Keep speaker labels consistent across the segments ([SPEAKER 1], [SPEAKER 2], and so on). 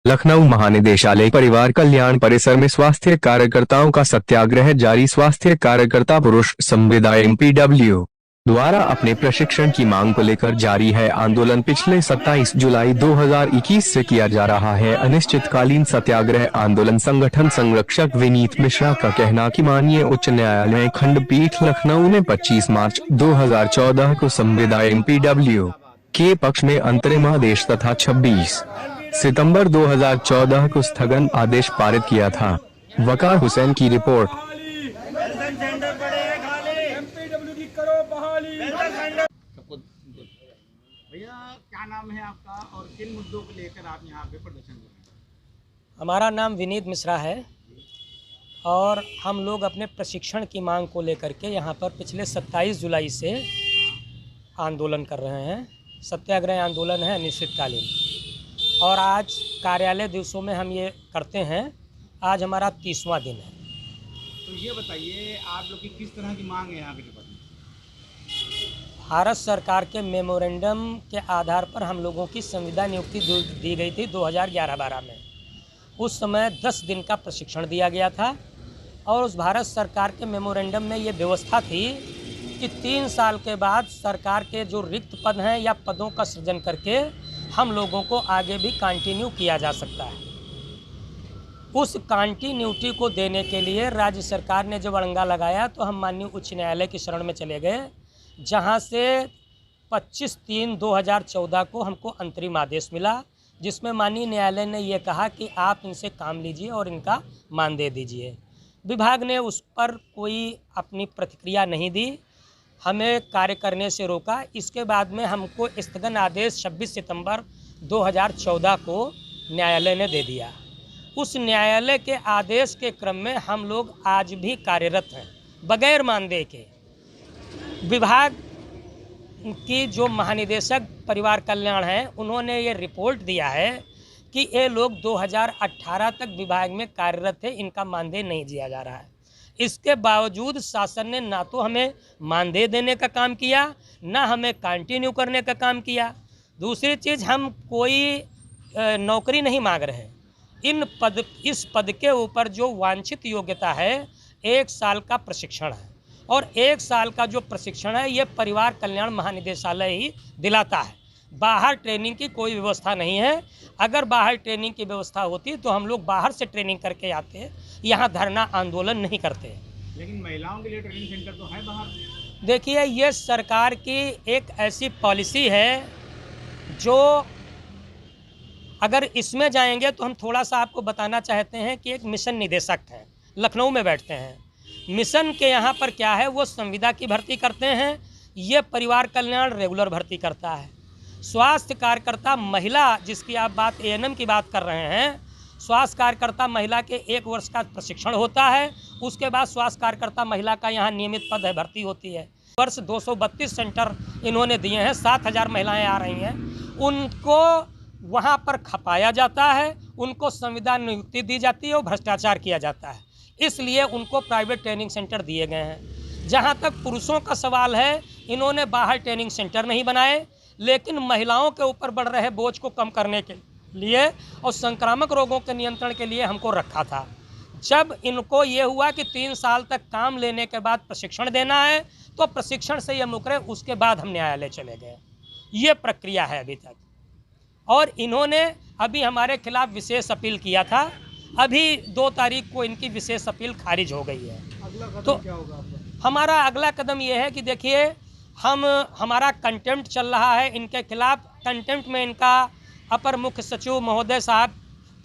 [SPEAKER 1] लखनऊ महानिदेशालय परिवार कल्याण परिसर में स्वास्थ्य कार्यकर्ताओं का सत्याग्रह जारी। स्वास्थ्य कार्यकर्ता पुरुष संविदा एमपीडब्ल्यू द्वारा अपने प्रशिक्षण की मांग को लेकर जारी है आंदोलन। पिछले 27 जुलाई 2021 से किया जा रहा है अनिश्चितकालीन सत्याग्रह आंदोलन। संगठन संरक्षक विनीत मिश्रा का कहना कि माननीय उच्च न्यायालय खंडपीठ लखनऊ ने 25 मार्च 2014 को संविदा एमपीडब्ल्यू के पक्ष में अंतरिम आदेश तथा 26 सितंबर 2014 को स्थगन आदेश पारित किया था। वकार हुसैन की रिपोर्ट।
[SPEAKER 2] भैया क्या नाम है आपका और किन मुद्दों को लेकर आप यहाँ पे प्रदर्शन कर रहे हैं?
[SPEAKER 3] हमारा नाम विनीत मिश्रा है और हम लोग अपने प्रशिक्षण की मांग को लेकर के यहाँ पर पिछले 27 जुलाई से आंदोलन कर रहे हैं। सत्याग्रह आंदोलन है अनिश्चितकालीन और आज कार्यालय दिवसों में हम ये करते हैं। आज हमारा 30वां दिन है।
[SPEAKER 2] तो ये बताइए आप लोग की किस तरह की मांग है यहाँ के डिपार्टमेंट?
[SPEAKER 3] भारत सरकार के मेमोरेंडम के आधार पर हम लोगों की संविदा नियुक्ति दी गई थी 2011-12 में। उस समय 10 दिन का प्रशिक्षण दिया गया था और उस भारत सरकार के मेमोरेंडम में ये व्यवस्था थी कि 3 साल के बाद सरकार के जो रिक्त पद हैं या पदों का सृजन करके हम लोगों को आगे भी कंटिन्यू किया जा सकता है। उस कंटिन्यूटी को देने के लिए राज्य सरकार ने जब अड़ंगा लगाया तो हम माननीय उच्च न्यायालय की शरण में चले गए, जहां से 25/3/2014 को हमको अंतरिम आदेश मिला, जिसमें माननीय न्यायालय ने ये कहा कि आप इनसे काम लीजिए और इनका मानदेय दीजिए। विभाग ने उस पर कोई अपनी प्रतिक्रिया नहीं दी, हमें कार्य करने से रोका। इसके बाद में हमको स्थगन आदेश 26 सितंबर 2014 को न्यायालय ने दे दिया। उस न्यायालय के आदेश के क्रम में हम लोग आज भी कार्यरत हैं बगैर मानदेय के। विभाग की जो महानिदेशक परिवार कल्याण हैं, उन्होंने ये रिपोर्ट दिया है कि ये लोग 2018 तक विभाग में कार्यरत थे, इनका मानदेय नहीं दिया जा रहा है। इसके बावजूद शासन ने ना तो हमें मानदेय देने का काम किया, ना हमें कंटिन्यू करने का काम किया। दूसरी चीज़, हम कोई नौकरी नहीं मांग रहे हैं। इस पद के ऊपर जो वांछित योग्यता है 1 साल का प्रशिक्षण है और 1 साल का जो प्रशिक्षण है ये परिवार कल्याण महानिदेशालय ही दिलाता है। बाहर ट्रेनिंग की कोई व्यवस्था नहीं है। अगर बाहर ट्रेनिंग की व्यवस्था होती तो हम लोग बाहर से ट्रेनिंग करके आते, यहाँ धरना आंदोलन नहीं करते।
[SPEAKER 2] लेकिन महिलाओं के लिए ट्रेनिंग सेंटर तो है बाहर।
[SPEAKER 3] देखिए, ये सरकार की एक ऐसी पॉलिसी है जो, अगर इसमें जाएंगे तो हम थोड़ा सा आपको बताना चाहते हैं कि एक मिशन निदेशक हैं, लखनऊ में बैठते हैं। मिशन के यहाँ पर क्या है, वो संविदा की भर्ती करते हैं, ये परिवार कल्याण रेगुलर भर्ती करता है। स्वास्थ्य कार्यकर्ता महिला, जिसकी आप बात एएनएम की बात कर रहे हैं, स्वास्थ्य कार्यकर्ता महिला के 1 वर्ष का प्रशिक्षण होता है। उसके बाद स्वास्थ्य कार्यकर्ता महिला का यहाँ नियमित पद है, भर्ती होती है। वर्ष 232 सेंटर इन्होंने दिए हैं, 7000 महिलाएं आ रही हैं। उनको वहाँ पर खपाया जाता है, उनको संविदा नियुक्ति दी जाती है और भ्रष्टाचार किया जाता है। इसलिए उनको प्राइवेट ट्रेनिंग सेंटर दिए गए हैं। जहाँ तक पुरुषों का सवाल है, इन्होंने बाहर ट्रेनिंग सेंटर नहीं बनाए, लेकिन महिलाओं के ऊपर बढ़ रहे बोझ को कम करने के लिए और संक्रामक रोगों के नियंत्रण के लिए हमको रखा था। जब इनको ये हुआ कि 3 साल तक काम लेने के बाद प्रशिक्षण देना है, तो प्रशिक्षण से ये मुकरे, उसके बाद हम न्यायालय चले गए। ये प्रक्रिया है अभी तक। और इन्होंने अभी हमारे खिलाफ विशेष अपील किया था। अभी 2 तारीख को इनकी विशेष अपील खारिज हो गई है।
[SPEAKER 2] अगला कदम
[SPEAKER 3] तो
[SPEAKER 2] क्या होगा आपका?
[SPEAKER 3] हमारा अगला कदम ये है कि देखिए, हमारा कंटेम्प्ट चल रहा है इनके खिलाफ। कंटेम्प्ट में इनका अपर मुख्य सचिव महोदय साहब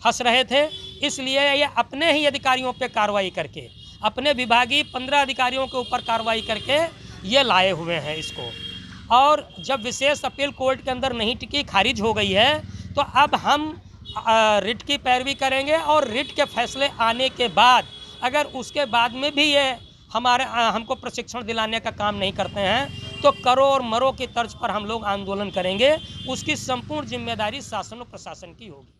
[SPEAKER 3] फंस रहे थे, इसलिए ये अपने ही अधिकारियों पे कार्रवाई करके, अपने विभागीय 15 अधिकारियों के ऊपर कार्रवाई करके ये लाए हुए हैं इसको। और जब विशेष अपील कोर्ट के अंदर नहीं टिकी, खारिज हो गई है, तो अब हम रिट की पैरवी करेंगे और रिट के फैसले आने के बाद, अगर उसके बाद में भी ये हमको प्रशिक्षण दिलाने का काम नहीं करते हैं, तो करो और मरो की तर्ज पर हम लोग आंदोलन करेंगे। उसकी संपूर्ण जिम्मेदारी शासन और प्रशासन की होगी।